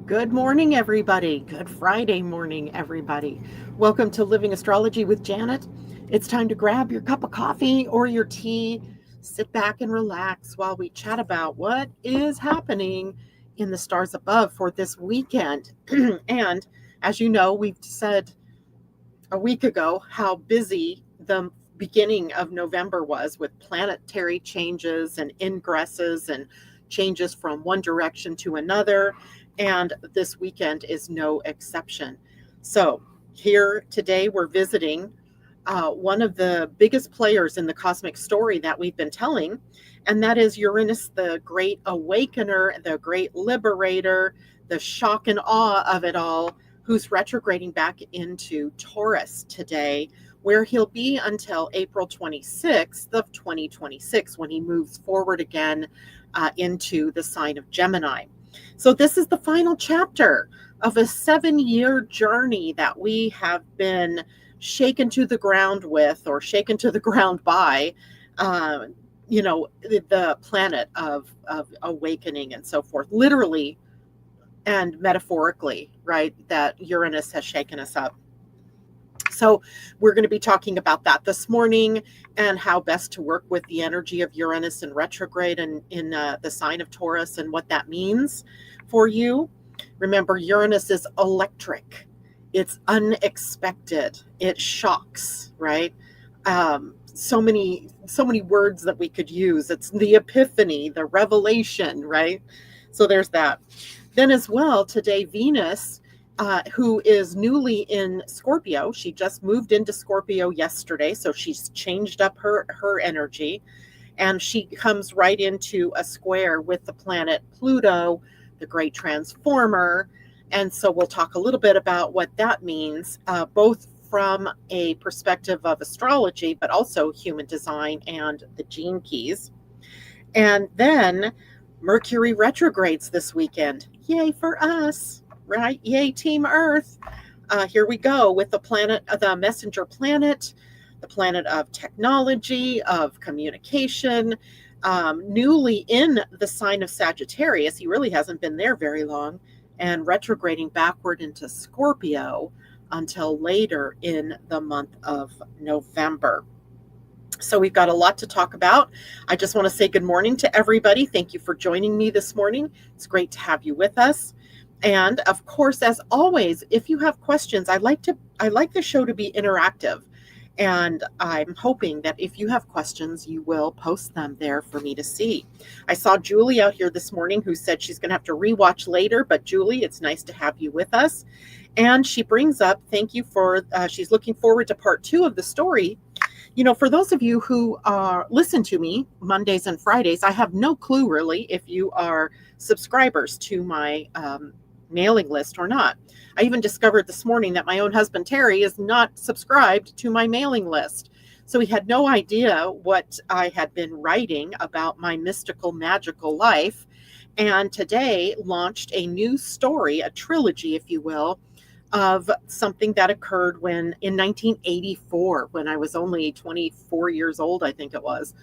Good morning, everybody. Good Friday morning, everybody. Welcome to Living Astrology with Janet. It's time to grab your cup of coffee or your tea, sit back and relax while we chat about what is happening in the stars above for this weekend. And as you know, we've said a week ago how busy the beginning of November was with planetary changes and ingresses and changes from one direction to another. And this weekend is no exception. So, here today, we're visiting one of the biggest players in the cosmic story that we've been telling, and that is Uranus, the great awakener, the great liberator, the shock and awe of it all, who's retrograding back into Taurus today, where he'll be until April 26th of 2026 when he moves forward again into the sign of Gemini. So this is the final chapter of a 7-year journey that we have been shaken to the ground with, or shaken to the ground by, the planet of awakening and so forth, literally and metaphorically, right? That Uranus has shaken us up. So we're going to be talking about that this morning and how best to work with the energy of Uranus in retrograde and in the sign of Taurus and what that means for you. Remember, Uranus is electric. It's unexpected. It shocks, right? So many words that we could use. It's the epiphany, the revelation, right? So there's that. Then as well, today, Venus, who is newly in Scorpio, she just moved into Scorpio yesterday, so she's changed up her energy, and she comes right into a square with the planet Pluto, the great transformer. And so we'll talk a little bit about what that means, both from a perspective of astrology, but also human design and the gene keys. And then Mercury retrogrades this weekend. Yay for us, right? Yay, Team Earth. Here we go with the planet, the messenger planet, the planet of technology, of communication, newly in the sign of Sagittarius. He really hasn't been there very long, and retrograding backward into Scorpio until later in the month of November. So we've got a lot to talk about. I just want to say good morning to everybody. Thank you for joining me this morning. It's great to have you with us. And of course, as always, if you have questions, I like the show to be interactive. And I'm hoping that if you have questions, you will post them there for me to see. I saw Julie out here this morning who said she's going to have to rewatch later. But Julie, it's nice to have you with us. And she brings up, thank you for, she's looking forward to part 2 of the story. You know, for those of you who listen to me Mondays and Fridays, I have no clue really if you are subscribers to my mailing list or not. I even discovered this morning that my own husband, Terry, is not subscribed to my mailing list. So he had no idea what I had been writing about my mystical, magical life. And today launched a new story, a trilogy, if you will, of something that occurred in 1984, when I was only 24 years old, I think it was.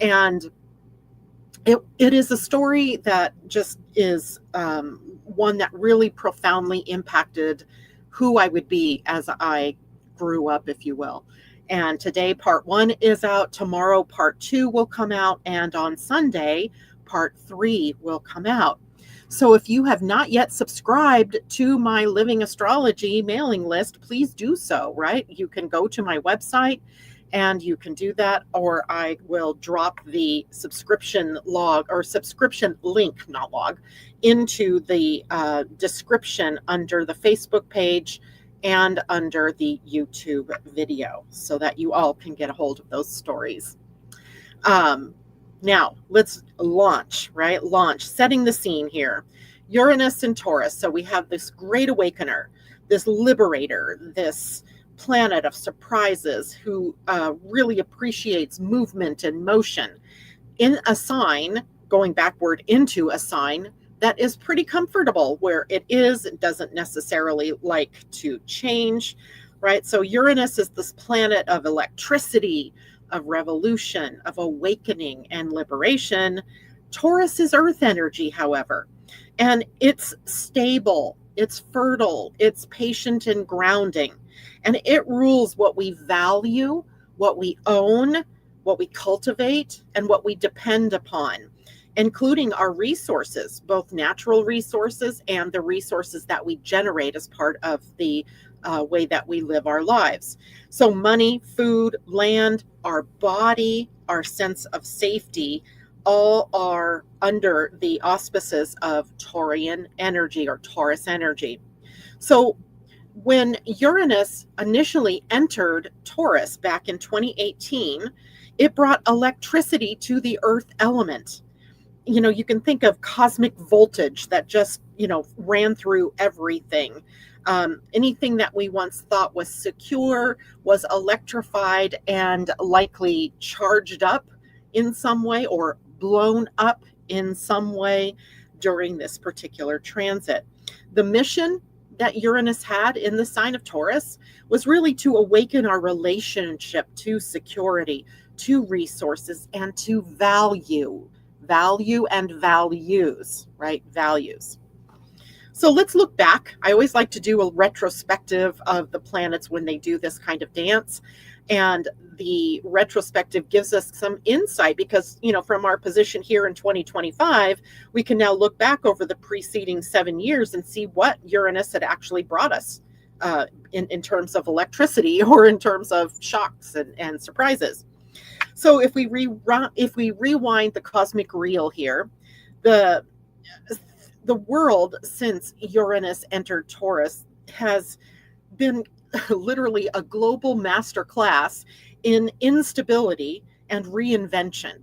And it is a story that just is one that really profoundly impacted who I would be as I grew up, if you will. And today, part 1 is out. Tomorrow, part 2 will come out. And on Sunday, part 3 will come out. So if you have not yet subscribed to my Living Astrology mailing list, please do so, right? You can go to my website and you can do that, or I will drop the subscription log or subscription link, not log, into the description under the Facebook page and under the YouTube video so that you all can get a hold of those stories. Now, let's launch, right? Launch, setting the scene here. Uranus and Taurus. So we have this great awakener, this liberator, this planet of surprises who really appreciates movement and motion in a sign, going backward into a sign that is pretty comfortable where it is. It doesn't necessarily like to change, right? So Uranus is this planet of electricity, of revolution, of awakening and liberation. Taurus is earth energy, however. And it's stable, it's fertile, it's patient and grounding. And it rules what we value, what we own, what we cultivate, and what we depend upon, including our resources, both natural resources and the resources that we generate as part of the way that we live our lives. So, money, food, land, our body, our sense of safety, all are under the auspices of Taurian energy or Taurus energy. So, when Uranus initially entered Taurus back in 2018, it brought electricity to the earth element. You can think of cosmic voltage that just, ran through everything. Anything that we once thought was secure was electrified and likely charged up in some way or blown up in some way during this particular transit. The mission that Uranus had in the sign of Taurus was really to awaken our relationship to security, to resources, and to value and values, right? Values. So let's look back. I always like to do a retrospective of the planets when they do this kind of dance. And the retrospective gives us some insight because, from our position here in 2025, we can now look back over the preceding 7 years and see what Uranus had actually brought us in terms of electricity or in terms of shocks and surprises. So if we rewind the cosmic reel here, the world since Uranus entered Taurus has been literally a global masterclass in instability and reinvention,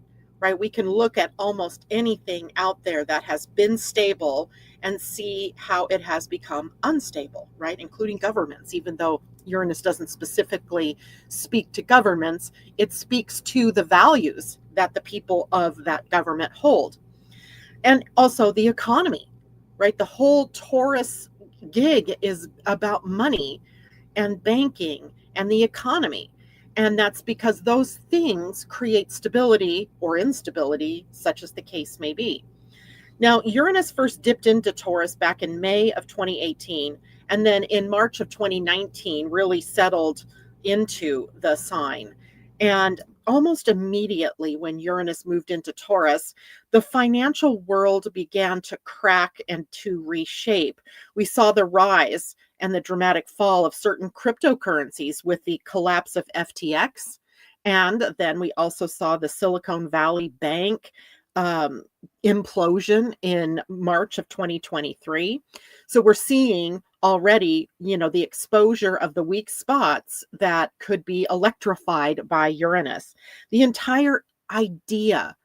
right? We can look at almost anything out there that has been stable and see how it has become unstable, right? Including governments, even though Uranus doesn't specifically speak to governments, it speaks to the values that the people of that government hold. And also the economy, right? The whole Taurus gig is about money and banking and the economy. And that's because those things create stability or instability, such as the case may be. Now, Uranus first dipped into Taurus back in May of 2018, and then in March of 2019 really settled into the sign. And almost immediately when Uranus moved into Taurus, the financial world began to crack and to reshape. We saw the rise and the dramatic fall of certain cryptocurrencies with the collapse of FTX. And then we also saw the Silicon Valley Bank implosion in March of 2023. So we're seeing already, the exposure of the weak spots that could be electrified by Uranus. The entire idea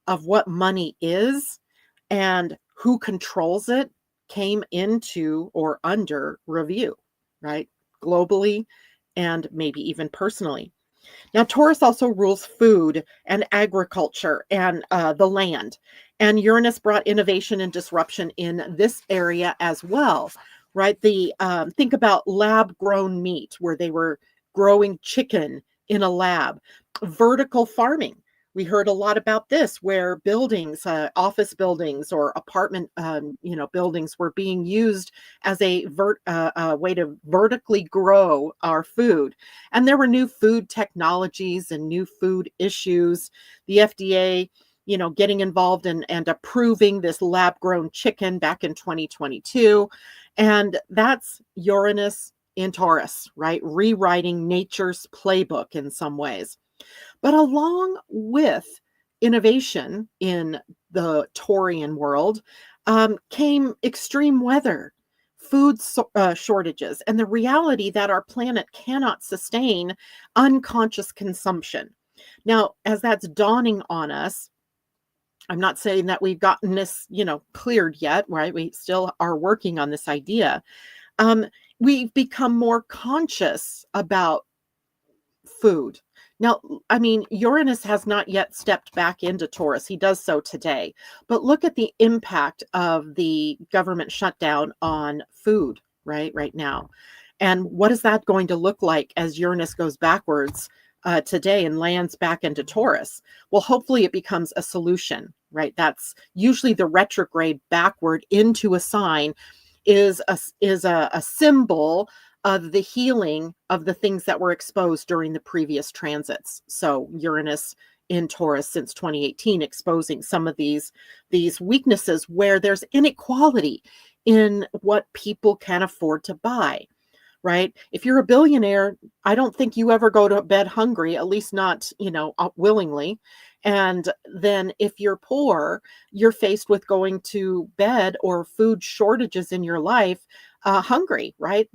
of what money is and who controls it came into or under review, right? Globally and maybe even personally. Now, Taurus also rules food and agriculture and the land. And Uranus brought innovation and disruption in this area as well, right? Think about lab-grown meat, where they were growing chicken in a lab. Vertical farming. We heard a lot about this, where buildings, office buildings or apartment, buildings were being used as a way to vertically grow our food. And there were new food technologies and new food issues. The FDA, getting involved and approving this lab-grown chicken back in 2022. And that's Uranus in Taurus, right? Rewriting nature's playbook in some ways. But along with innovation in the Taurian world came extreme weather, food shortages, and the reality that our planet cannot sustain unconscious consumption. Now, as that's dawning on us, I'm not saying that we've gotten this, cleared yet, right? We still are working on this idea. We've become more conscious about food. Now, Uranus has not yet stepped back into Taurus. He does so today. But look at the impact of the government shutdown on food, right now. And what is that going to look like as Uranus goes backwards today and lands back into Taurus? Well, hopefully it becomes a solution, right? That's usually the retrograde backward into a sign is a symbol of the healing of the things that were exposed during the previous transits. So Uranus in Taurus since 2018, exposing some of these weaknesses where there's inequality in what people can afford to buy, right? If you're a billionaire, I don't think you ever go to bed hungry, at least not, willingly. And then if you're poor, you're faced with going to bed or food shortages in your life, hungry, right?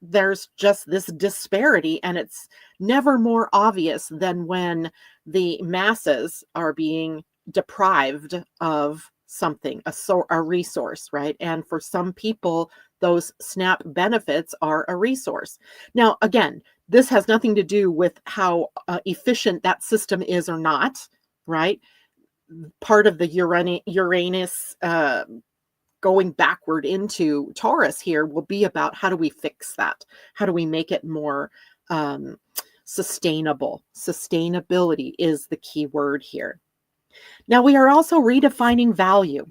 There's just this disparity, and it's never more obvious than when the masses are being deprived of something, a resource, right? And for some people, those SNAP benefits are a resource. Now, again, this has nothing to do with how efficient that system is or not, right? Part of the Uranus going backward into Taurus here will be about how do we fix that? How do we make it more sustainable? Sustainability is the key word here. Now, we are also redefining value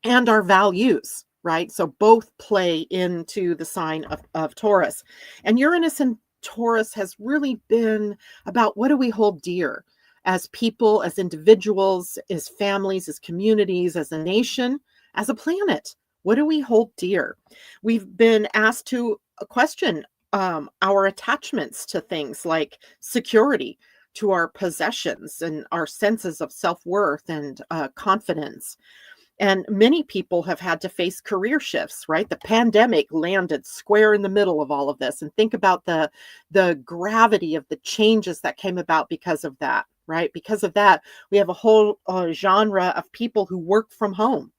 and our values, right? So both play into the sign of Taurus. And Uranus in Taurus has really been about what do we hold dear as people, as individuals, as families, as communities, as a nation, as a planet. What do we hold dear? We've been asked to question our attachments to things like security, to our possessions and our senses of self-worth and confidence. And many people have had to face career shifts, right? The pandemic landed square in the middle of all of this. And think about the gravity of the changes that came about because of that, right? Because of that, we have a whole genre of people who work from home,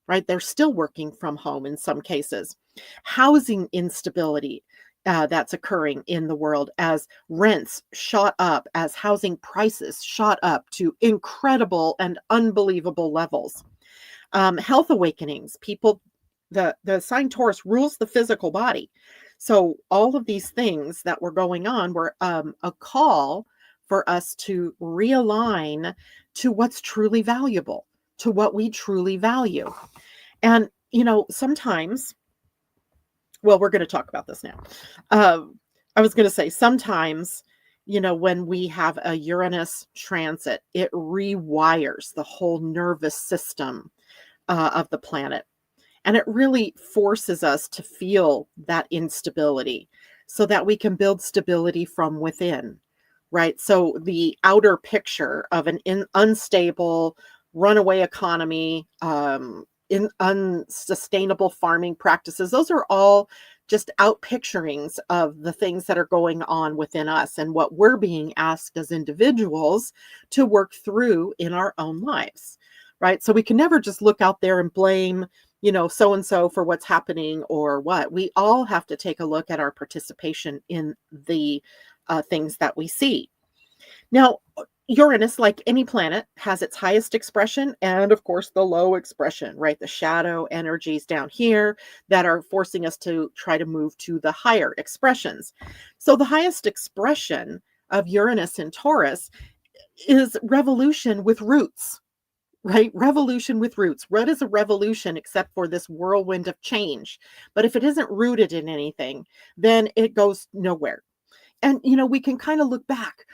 right? They're still working from home in some cases. Housing instability that's occurring in the world as rents shot up, as housing prices shot up to incredible and unbelievable levels. Health awakenings, people, the sign Taurus rules the physical body. So all of these things that were going on were a call for us to realign to what's truly valuable, to what we truly value. And, sometimes, well, we're going to talk about this now. I was going to say sometimes, when we have a Uranus transit, it rewires the whole nervous system of the planet. And it really forces us to feel that instability so that we can build stability from within, right? So the outer picture of an unstable, runaway economy, in unsustainable farming practices, those are all just out picturings of the things that are going on within us and what we're being asked as individuals to work through in our own lives, right? So we can never just look out there and blame, so-and-so for what's happening or what. We all have to take a look at our participation in the things that we see. Now, Uranus, like any planet, has its highest expression and, of course, the low expression, right? The shadow energies down here that are forcing us to try to move to the higher expressions. So the highest expression of Uranus in Taurus is revolution with roots, right? Revolution with roots. What is a revolution except for this whirlwind of change? But if it isn't rooted in anything, then it goes nowhere. And, we can kind of look back.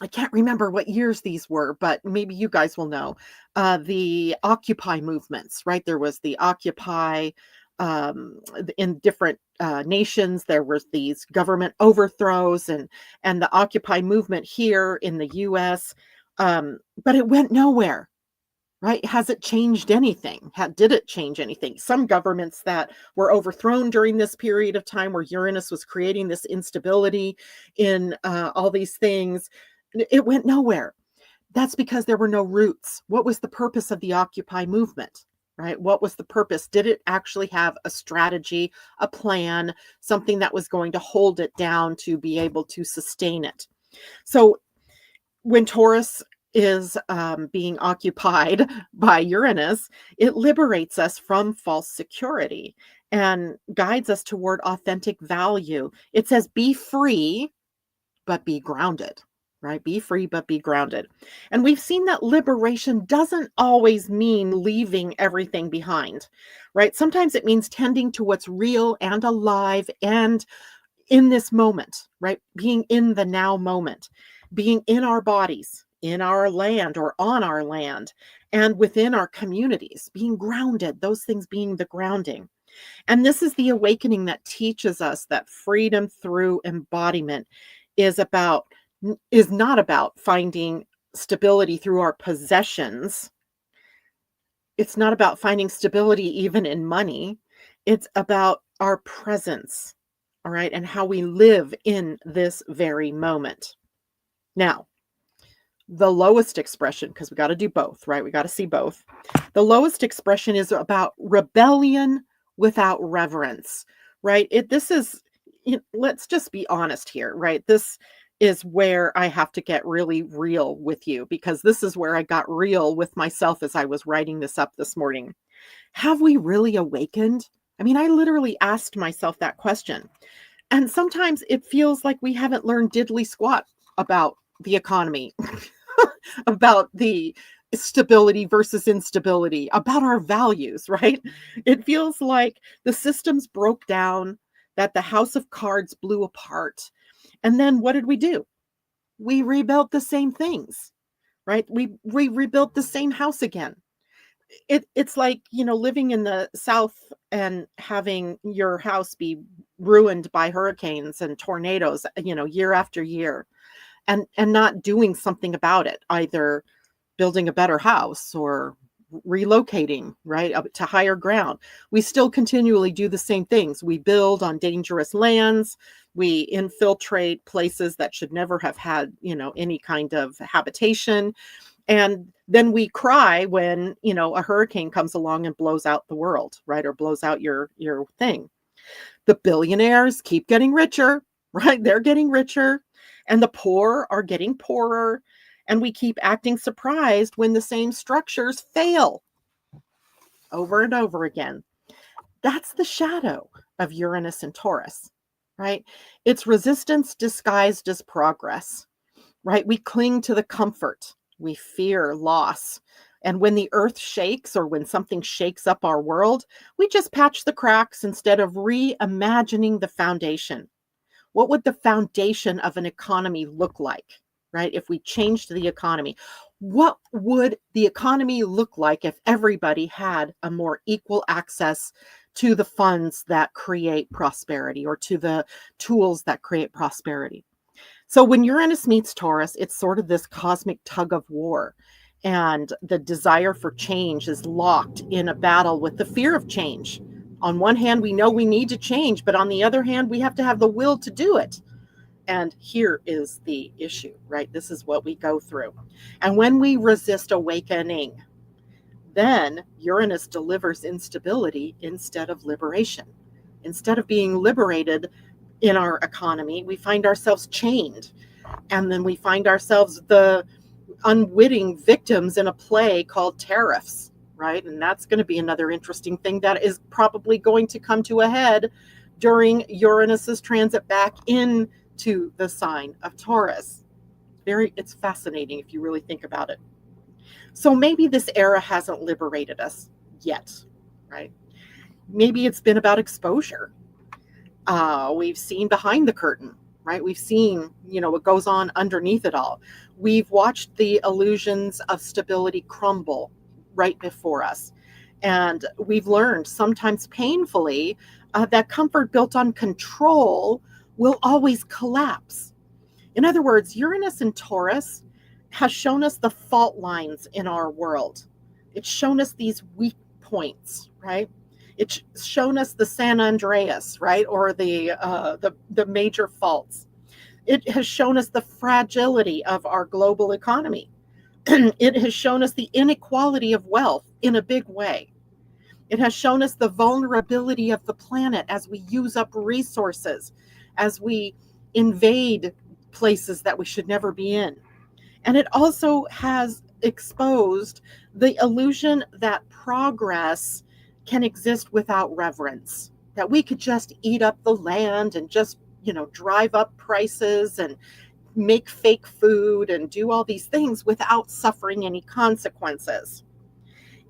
I can't remember what years these were, but maybe you guys will know. The Occupy movements, right? There was the Occupy in different nations. There was these government overthrows and the Occupy movement here in the US. But it went nowhere, right? Has it changed anything? Did it change anything? Some governments that were overthrown during this period of time where Uranus was creating this instability in all these things, it went nowhere. That's because there were no roots. What was the purpose of the Occupy movement, right? What was the purpose? Did it actually have a strategy, a plan, something that was going to hold it down to be able to sustain it? So when Taurus is being occupied by Uranus, it liberates us from false security and guides us toward authentic value. It says, be free, but be grounded. right? Be free, but be grounded. And we've seen that liberation doesn't always mean leaving everything behind, right? Sometimes it means tending to what's real and alive and in this moment, right? Being in the now moment, being in our bodies, in our land or on our land, and within our communities, being grounded, those things being the grounding. And this is the awakening that teaches us that freedom through embodiment is about is not about finding stability through our possessions. It's not about finding stability even in money. It's about our presence, all right, and how we live in this very moment. Now, the lowest expression, because we got to do both, right? We got to see both. The lowest expression is about rebellion without reverence, right? This is, let's just be honest here, right? This is where I have to get really real with you, because this is where I got real with myself as I was writing this up this morning. Have we really awakened? I mean, I literally asked myself that question. And sometimes it feels like we haven't learned diddly squat about the economy, about the stability versus instability, about our values, right? It feels like the systems broke down, that the house of cards blew apart. And then what did we do? We rebuilt the same things, right? We rebuilt the same house again. It's like, living in the South and having your house be ruined by hurricanes and tornadoes, year after year, and not doing something about it, either building a better house or relocating, right, up to higher ground. We still continually do the same things. We build on dangerous lands. We infiltrate places that should never have had, any kind of habitation. And then we cry when, a hurricane comes along and blows out the world, right? Or blows out your thing. The billionaires keep getting richer, right? They're getting richer, and the poor are getting poorer. And we keep acting surprised when the same structures fail over and over again. That's the shadow of Uranus and Taurus, right? It's resistance disguised as progress, right? We cling to the comfort. We fear loss. And when the earth shakes, or when something shakes up our world, we just patch the cracks instead of reimagining the foundation. What would the foundation of an economy look like, right? If we changed the economy, what would the economy look like if everybody had a more equal access to the funds that create prosperity, or to the tools that create prosperity? So when Uranus meets Taurus, it's sort of this cosmic tug of war. And the desire for change is locked in a battle with the fear of change. On one hand, we know we need to change, but on the other hand, we have to have the will to do it. And here is the issue, right? This is what we go through. And when we resist awakening, then Uranus delivers instability instead of liberation. Instead of being liberated in our economy, we find ourselves chained. And then we find ourselves the unwitting victims in a play called Tariffs, right? And that's going to be another interesting thing that is probably going to come to a head during Uranus's transit back into the sign of Taurus. It's fascinating if you really think about it. So maybe this era hasn't liberated us yet, right? Maybe it's been about exposure. We've seen behind the curtain, right? We've seen, what goes on underneath it all. We've watched the illusions of stability crumble right before us. And we've learned, sometimes painfully, that comfort built on control will always collapse. In other words, Uranus and Taurus has shown us the fault lines in our world. It's shown us these weak points, right? It's shown us the San Andreas, right? Or the major faults. It has shown us the fragility of our global economy. It has shown us the inequality of wealth in a big way. It has shown us the vulnerability of the planet as we use up resources, as we invade places that we should never be in. And it also has exposed the illusion that progress can exist without reverence, that we could just eat up the land and just, drive up prices and make fake food and do all these things without suffering any consequences.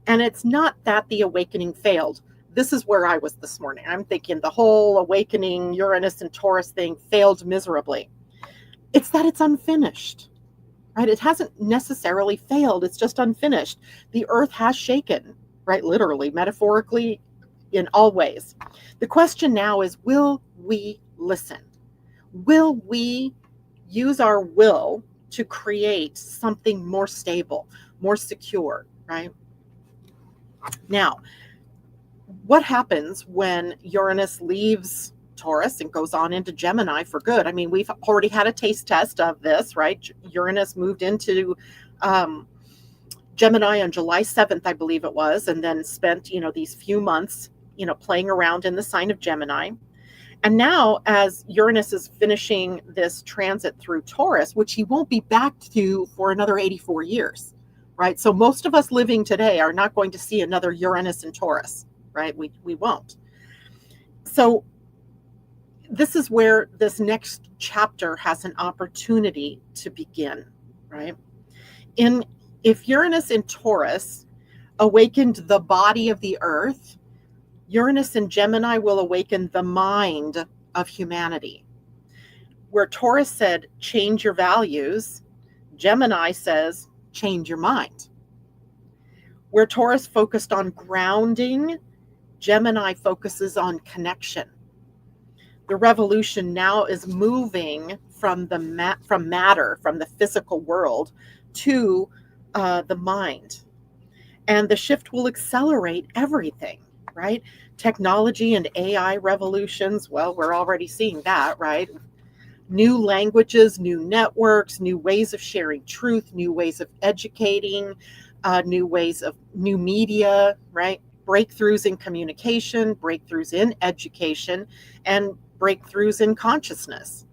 And it's not that the awakening failed. This is where I was this morning. I'm thinking the whole awakening Uranus and Taurus thing failed miserably. It's that it's unfinished, right? It hasn't necessarily failed. It's just unfinished. The earth has shaken, right? Literally, metaphorically, in all ways. The question now is, will we listen? Will we use our will to create something more stable, more secure, right? Now, what happens when Uranus leaves Taurus and goes on into Gemini for good? I mean, we've already had a taste test of this, right? Uranus moved into Gemini on July 7th, I believe it was, and then spent, these few months, playing around in the sign of Gemini. And now, as Uranus is finishing this transit through Taurus, which he won't be back to for another 84 years, right? So most of us living today are not going to see another Uranus in Taurus, right? We won't. So this is where this next chapter has an opportunity to begin, right? If Uranus in Taurus awakened the body of the earth, Uranus in Gemini will awaken the mind of humanity. Where Taurus said, change your values, Gemini says, change your mind. Where Taurus focused on grounding, Gemini focuses on connection. The revolution now is moving from matter, from the physical world, to the mind. And the shift will accelerate everything, right? Technology and AI revolutions, well, we're already seeing that, right? New languages, new networks, new ways of sharing truth, new ways of educating, new media, right? Breakthroughs in communication, breakthroughs in education, and breakthroughs in consciousness.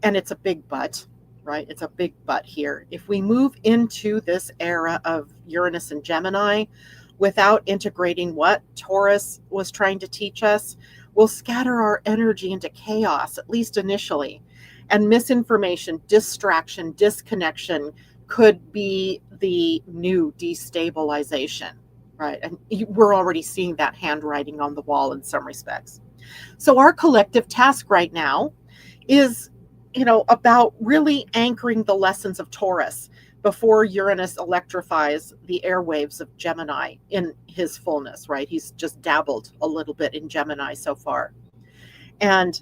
And it's a big but, right? It's a big but here. If we move into this era of Uranus and Gemini without integrating what Taurus was trying to teach us, we'll scatter our energy into chaos, at least initially. And misinformation, distraction, disconnection could be the new destabilization, right? And we're already seeing that handwriting on the wall in some respects. So our collective task right now is, about really anchoring the lessons of Taurus before Uranus electrifies the airwaves of Gemini in his fullness, right? He's just dabbled a little bit in Gemini so far. And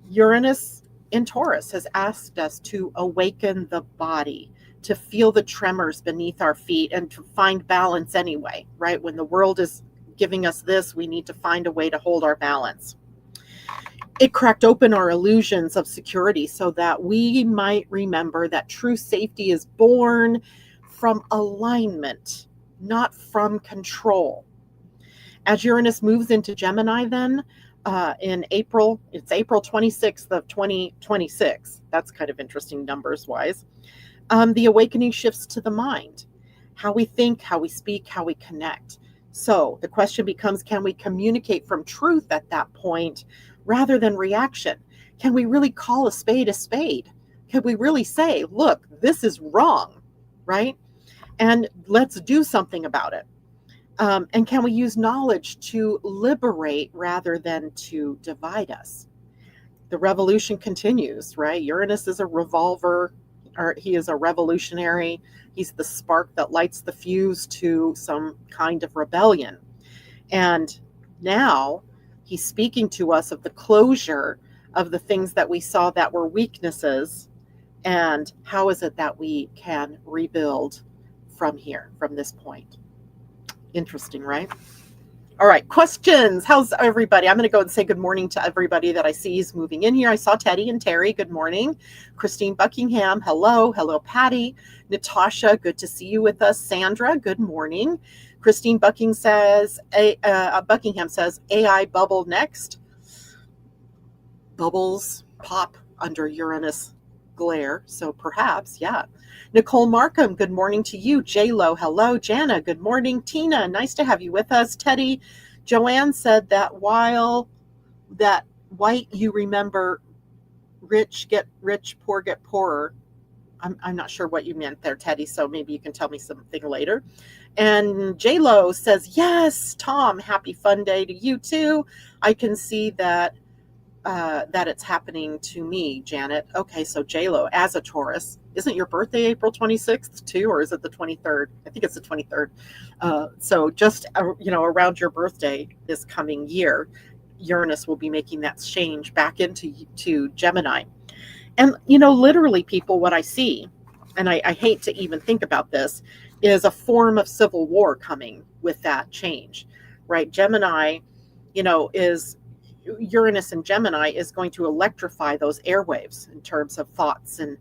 Uranus in Taurus has asked us to awaken the body, to feel the tremors beneath our feet, and to find balance anyway, right? When the world is giving us this, we need to find a way to hold our balance. It cracked open our illusions of security so that we might remember that true safety is born from alignment, not from control. As Uranus moves into Gemini then, in April, it's April 26th of 2026. That's kind of interesting numbers-wise. The awakening shifts to the mind, how we think, how we speak, how we connect. So the question becomes, can we communicate from truth at that point rather than reaction? Can we really call a spade a spade? Can we really say, look, this is wrong, right? And let's do something about it. And can we use knowledge to liberate rather than to divide us? The revolution continues, right? Uranus is a revolver, or he is a revolutionary. He's the spark that lights the fuse to some kind of rebellion. And now he's speaking to us of the closure of the things that we saw that were weaknesses, and how is it that we can rebuild from here, from this point. Interesting, right? All right, questions. How's everybody? I'm going to go and say good morning to everybody that I see is moving in here. I saw Teddy and Terry. Good morning. Christine Buckingham. Hello. Hello, Patty. Natasha, good to see you with us. Sandra, good morning. Christine Buckingham says, AI bubble next. Bubbles pop under Uranus glare. So perhaps, yeah. Nicole Markham, good morning to you. J-Lo, hello. Jana, good morning. Tina, nice to have you with us. Teddy, Joanne said that while that white you remember rich get rich, poor get poorer. I'm not sure what you meant there, Teddy, so maybe you can tell me something later. And J-Lo says, yes, Tom, happy fun day to you too. I can see that that it's happening to me, Janet. Okay, so J-Lo, as a Taurus, isn't your birthday April 26th too, or is it the 23rd? I think it's the 23rd. So just, around your birthday this coming year, Uranus will be making that change back into Gemini. And, literally, people, what I see, and I hate to even think about this, is a form of civil war coming with that change, right? Gemini, is Uranus and Gemini is going to electrify those airwaves in terms of thoughts and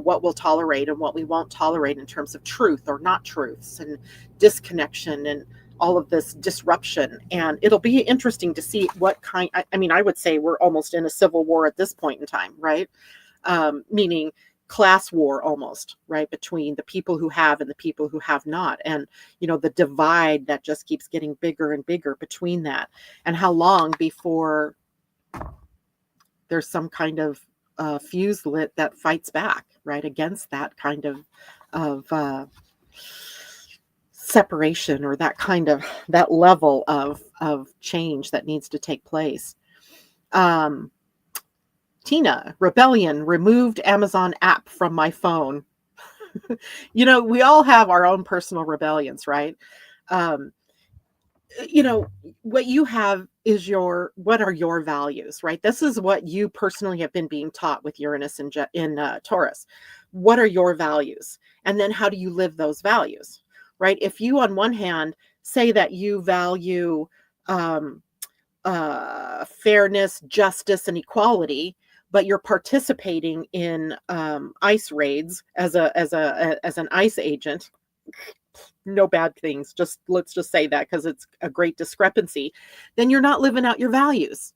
what we'll tolerate and what we won't tolerate in terms of truth or not truths and disconnection and all of this disruption. And it'll be interesting to see what kind, I would say we're almost in a civil war at this point in time, right? Meaning class war almost, right? Between the people who have and the people who have not. And, the divide that just keeps getting bigger and bigger between that. And how long before there's some kind of fuse lit that fights back, right? Against that kind of separation or that level of change that needs to take place. Tina, rebellion, removed Amazon app from my phone. We all have our own personal rebellions, right? What you have is what are your values, right? This is what you personally have been being taught with Uranus in Taurus. What are your values? And then how do you live those values, right? If you, on one hand, say that you value fairness, justice, and equality, but you're participating in ICE raids as an ICE agent, no bad things, let's just say that because it's a great discrepancy, then you're not living out your values.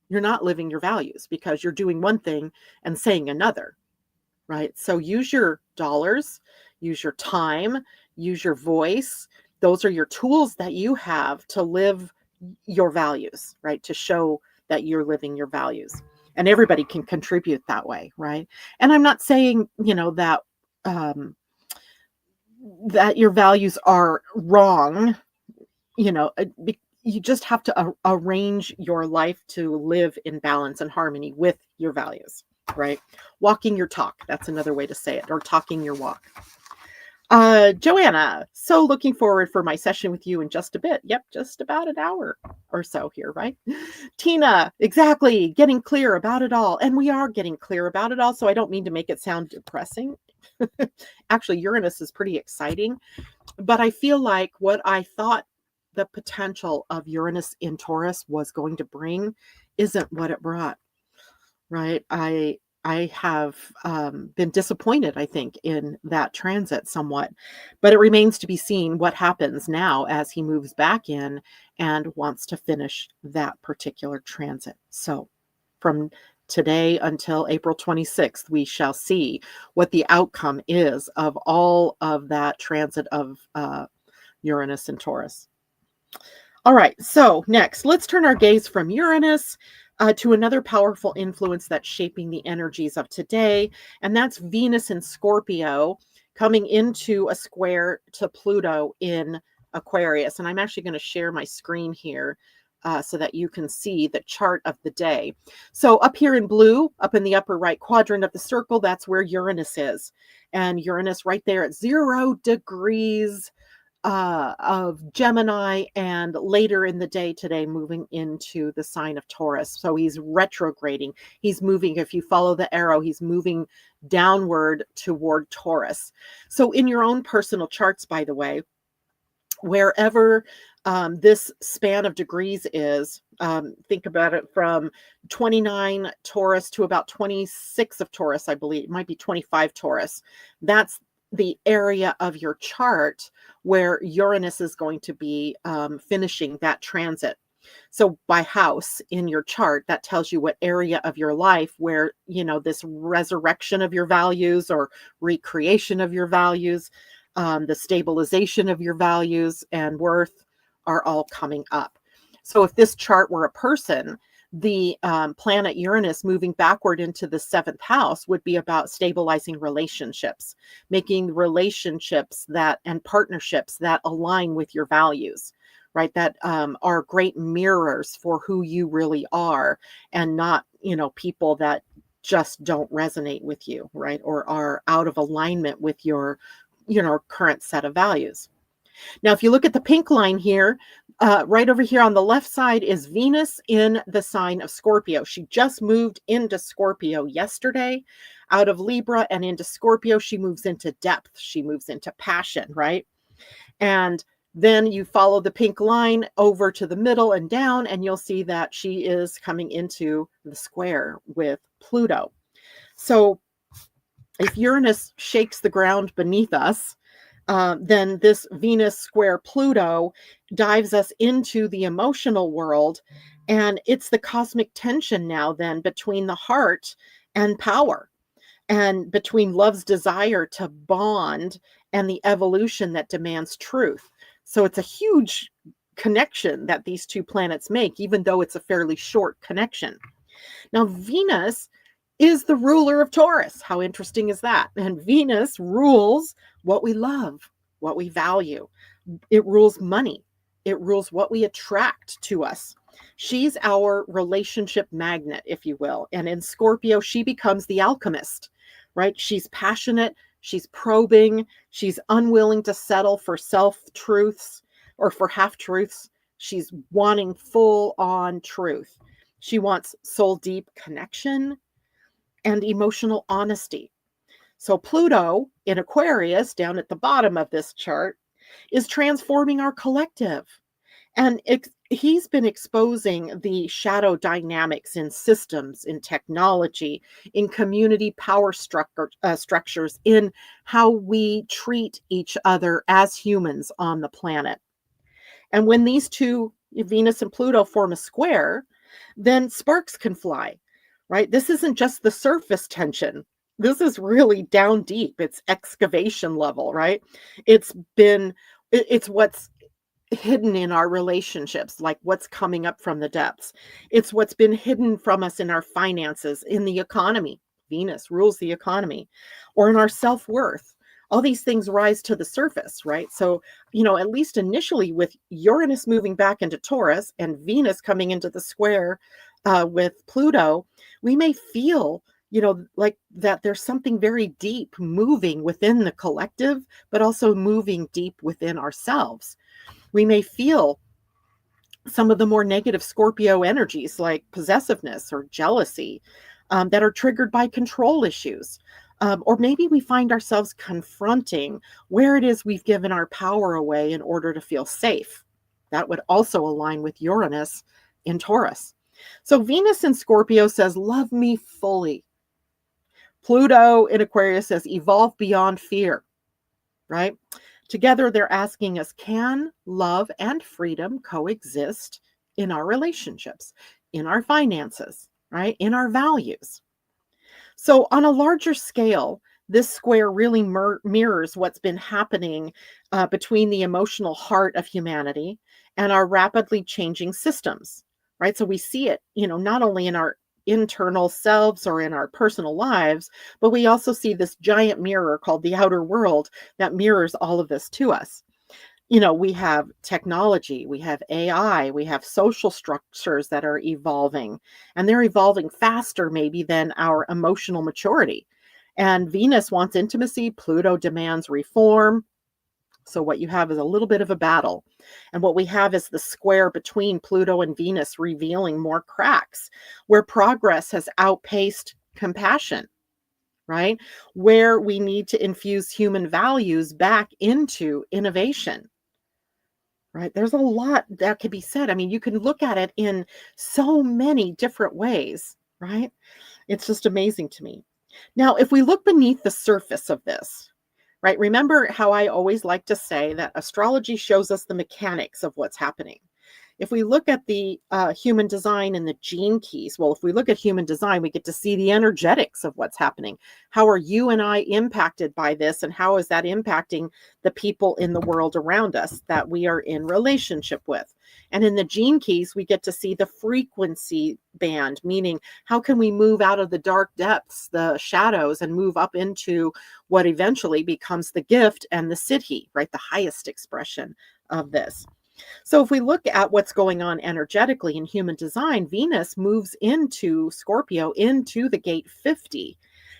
You're not living your values because you're doing one thing and saying another, right? So use your dollars, use your time, use your voice. Those are your tools that you have to live your values, right? To show that you're living your values. And everybody can contribute that way, right? And I'm not saying, that that your values are wrong. You just have to arrange your life to live in balance and harmony with your values, right? Walking your talk. That's another way to say it, or talking your walk. Joanna, so looking forward for my session with you in just a bit. Yep, just about an hour or so here, right? Tina, exactly, getting clear about it all. And we are getting clear about it all, so I don't mean to make it sound depressing. Actually, Uranus is pretty exciting, but I feel like what I thought the potential of Uranus in Taurus was going to bring isn't what it brought, right? I have been disappointed, I think, in that transit somewhat, but it remains to be seen what happens now as he moves back in and wants to finish that particular transit. So from today until April 26th, we shall see what the outcome is of all of that transit of Uranus and Taurus. All right, so next, let's turn our gaze from Uranus to another powerful influence that's shaping the energies of today, and that's Venus in Scorpio coming into a square to Pluto in Aquarius. And I'm actually going to share my screen here so that you can see the chart of the day. So up here in blue, up in the upper right quadrant of the circle, that's where Uranus is. And Uranus right there at 0 degrees of Gemini, and later in the day today moving into the sign of Taurus. So he's retrograding. He's moving, if you follow the arrow, he's moving downward toward Taurus. So in your own personal charts, by the way, wherever this span of degrees is, think about it from 29 Taurus to about 26 of Taurus, I believe. It might be 25 Taurus. That's the area of your chart where Uranus is going to be finishing that transit. So by house in your chart, that tells you what area of your life where, this resurrection of your values or recreation of your values, the stabilization of your values and worth are all coming up. So if this chart were a person, the planet Uranus moving backward into the 7th house would be about stabilizing relationships, making relationships that and partnerships that align with your values, right? That are great mirrors for who you really are, and not, people that just don't resonate with you, right? Or are out of alignment with your, current set of values. Now, if you look at the pink line here, right over here on the left side is Venus in the sign of Scorpio. She just moved into Scorpio yesterday, out of Libra and into Scorpio. She moves into depth. She moves into passion, right? And then you follow the pink line over to the middle and down, and you'll see that she is coming into the square with Pluto. So if Uranus shakes the ground beneath us, then this Venus square Pluto dives us into the emotional world. And it's the cosmic tension now then between the heart and power, and between love's desire to bond and the evolution that demands truth. So it's a huge connection that these two planets make, even though it's a fairly short connection. Now, Venus is the ruler of Taurus. How interesting is that? And Venus rules what we love, what we value. It rules money. It rules what we attract to us. She's our relationship magnet, if you will. And in Scorpio, she becomes the alchemist, right? She's passionate. She's probing. She's unwilling to settle for self-truths or for half-truths. She's wanting full-on truth. She wants soul-deep connection and emotional honesty. So Pluto in Aquarius, down at the bottom of this chart, is transforming our collective. And he's been exposing the shadow dynamics in systems, in technology, in community power structures, in how we treat each other as humans on the planet. And when these two, Venus and Pluto, form a square, then sparks can fly, right? This isn't just the surface tension. This is really down deep. It's excavation level, right? It's what's hidden in our relationships, like what's coming up from the depths. It's what's been hidden from us in our finances, in the economy. Venus rules the economy, or in our self-worth. All these things rise to the surface, right? So, at least initially, with Uranus moving back into Taurus and Venus coming into the square with Pluto, we may feel like that there's something very deep moving within the collective, but also moving deep within ourselves. We may feel some of the more negative Scorpio energies like possessiveness or jealousy that are triggered by control issues. Or maybe we find ourselves confronting where it is we've given our power away in order to feel safe. That would also align with Uranus in Taurus. So Venus in Scorpio says, love me fully. Pluto in Aquarius says, evolve beyond fear, right? Together, they're asking us, can love and freedom coexist in our relationships, in our finances, right? In our values? So on a larger scale, this square really mirrors what's been happening between the emotional heart of humanity and our rapidly changing systems, right? So we see it, not only in our internal selves or in our personal lives, but we also see this giant mirror called the outer world that mirrors all of this to us. We have technology, we have AI, we have social structures that are evolving, and they're evolving faster maybe than our emotional maturity. And Venus wants intimacy, Pluto demands reform. So what you have is a little bit of a battle. And what we have is the square between Pluto and Venus revealing more cracks, where progress has outpaced compassion, right? Where we need to infuse human values back into innovation, right? There's a lot that could be said. I mean, you can look at it in so many different ways, right? It's just amazing to me. Now, if we look beneath the surface of this, right? Remember how I always like to say that astrology shows us the mechanics of what's happening. If we look at the human design and the gene keys, well, if we look at human design, we get to see the energetics of what's happening. How are you and I impacted by this? And how is that impacting the people in the world around us that we are in relationship with? And in the gene keys, we get to see the frequency band, meaning how can we move out of the dark depths, the shadows, and move up into what eventually becomes the gift and the siddhi, right? The highest expression of this. So if we look at what's going on energetically in human design, Venus moves into Scorpio, into the gate 50.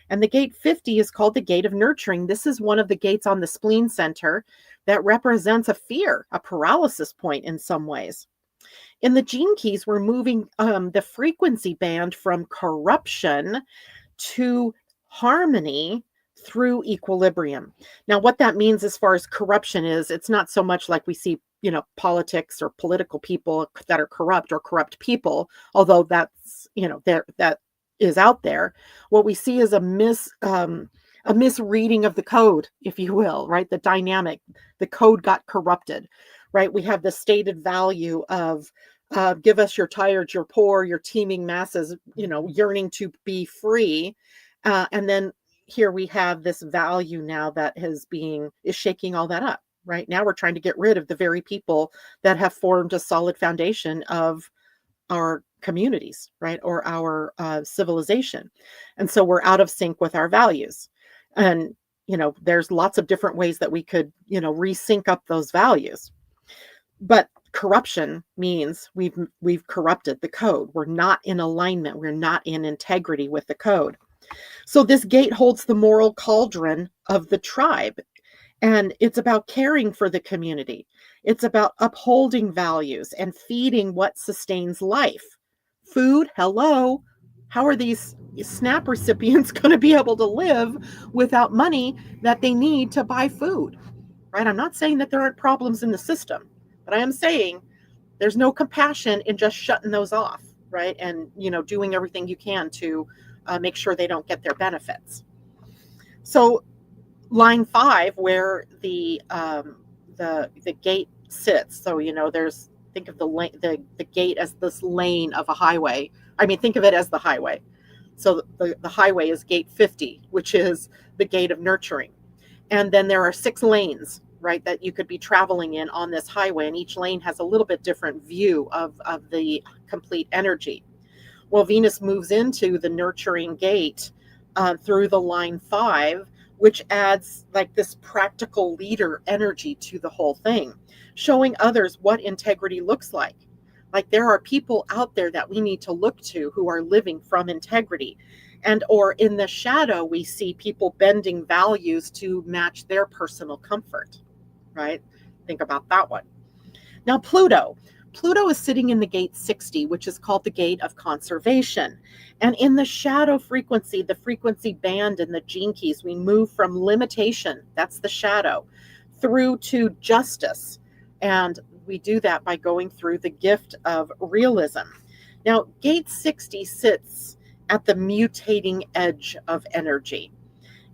And the gate 50 is called the gate of nurturing. This is one of the gates on the spleen center that represents a fear, a paralysis point in some ways. In the gene keys, we're moving the frequency band from corruption to harmony through equilibrium. Now, what that means as far as corruption is, it's not so much like we see, politics or political people that are corrupt or corrupt people, although that's, that is out there. What we see is a misreading of the code, if you will, right? The dynamic, the code got corrupted, right? We have the stated value of give us your tired, your poor, your teeming masses, yearning to be free. And then here we have this value now that is shaking all that up. Right now, we're trying to get rid of the very people that have formed a solid foundation of our communities, right, or our civilization. And so we're out of sync with our values. And, there's lots of different ways that we could, resync up those values. But corruption means we've corrupted the code. We're not in alignment. We're not in integrity with the code. So this gate holds the moral cauldron of the tribe. And it's about caring for the community. It's about upholding values and feeding what sustains life. Food, hello. How are these SNAP recipients going to be able to live without money that they need to buy food? Right? I'm not saying that there aren't problems in the system, but I am saying there's no compassion in just shutting those off, right? And, doing everything you can to make sure they don't get their benefits. So line 5, where the gate sits. So think of the gate as this lane of a highway. I mean, think of it as the highway. So the highway is gate 50, which is the gate of nurturing. And then there are 6 lanes, right, that you could be traveling in on this highway, and each lane has a little bit different view of the complete energy. Well, Venus moves into the nurturing gate through the line 5, which adds like this practical leader energy to the whole thing, showing others what integrity looks like. Like there are people out there that we need to look to who are living from integrity. And or in the shadow, we see people bending values to match their personal comfort, right? Think about that one. Now, Pluto is sitting in the gate 60, which is called the gate of conservation. And in the shadow frequency, the frequency band in the gene keys, we move from limitation, that's the shadow, through to justice. And we do that by going through the gift of realism. Now, gate 60 sits at the mutating edge of energy.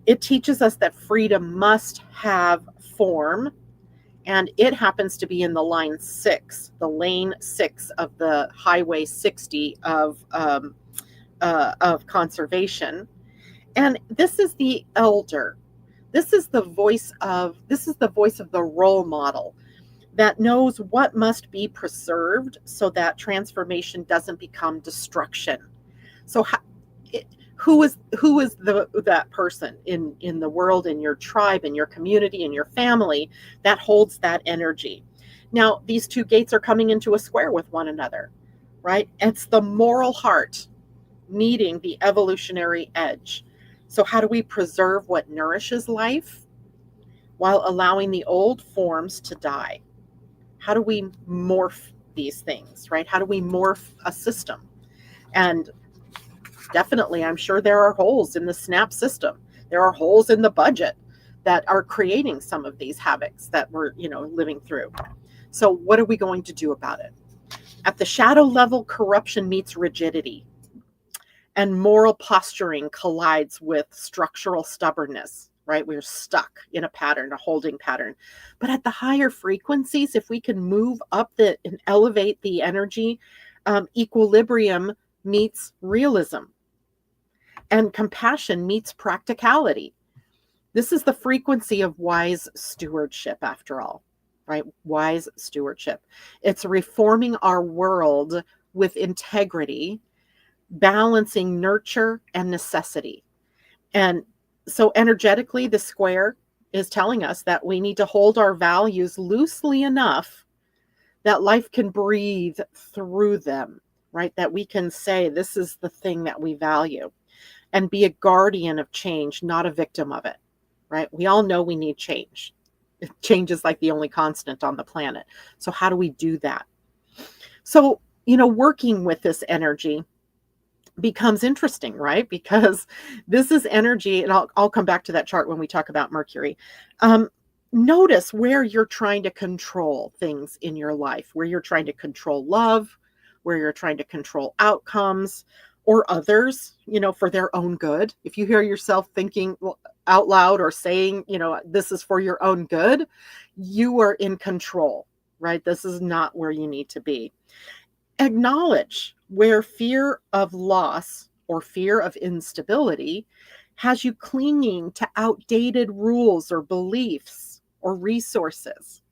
It teaches us that freedom must have form. And it happens to be in the line 6, the lane 6 of the highway 60 of conservation. And this is the elder. This is the voice of the role model that knows what must be preserved so that transformation doesn't become destruction. So who is that person in the world, in your tribe, in your community, in your family that holds that energy? Now, these 2 gates are coming into a square with one another, right? It's the moral heart meeting the evolutionary edge. So how do we preserve what nourishes life while allowing the old forms to die? How do we morph these things, right? How do we morph a system? And definitely, I'm sure there are holes in the SNAP system. There are holes in the budget that are creating some of these havocs that we're, living through. So what are we going to do about it? At the shadow level, corruption meets rigidity, and moral posturing collides with structural stubbornness. right? We're stuck in a pattern, a holding pattern. But at the higher frequencies, if we can move up and elevate the energy, equilibrium meets realism, and compassion meets practicality. This is the frequency of wise stewardship, after all, right? Wise stewardship. It's reforming our world with integrity, balancing nurture and necessity. And so energetically, the square is telling us that we need to hold our values loosely enough that life can breathe through them, right? That we can say, this is the thing that we value, and be a guardian of change, not a victim of it, right? We all know we need change. Change is like the only constant on the planet. So how do we do that? So, working with this energy becomes interesting, right? Because this is energy, and I'll come back to that chart when we talk about Mercury. Notice where you're trying to control things in your life, where you're trying to control love, where you're trying to control outcomes or others, for their own good. If you hear yourself thinking out loud or saying, this is for your own good, you are in control, right? This is not where you need to be. Acknowledge where fear of loss or fear of instability has you clinging to outdated rules or beliefs or resources.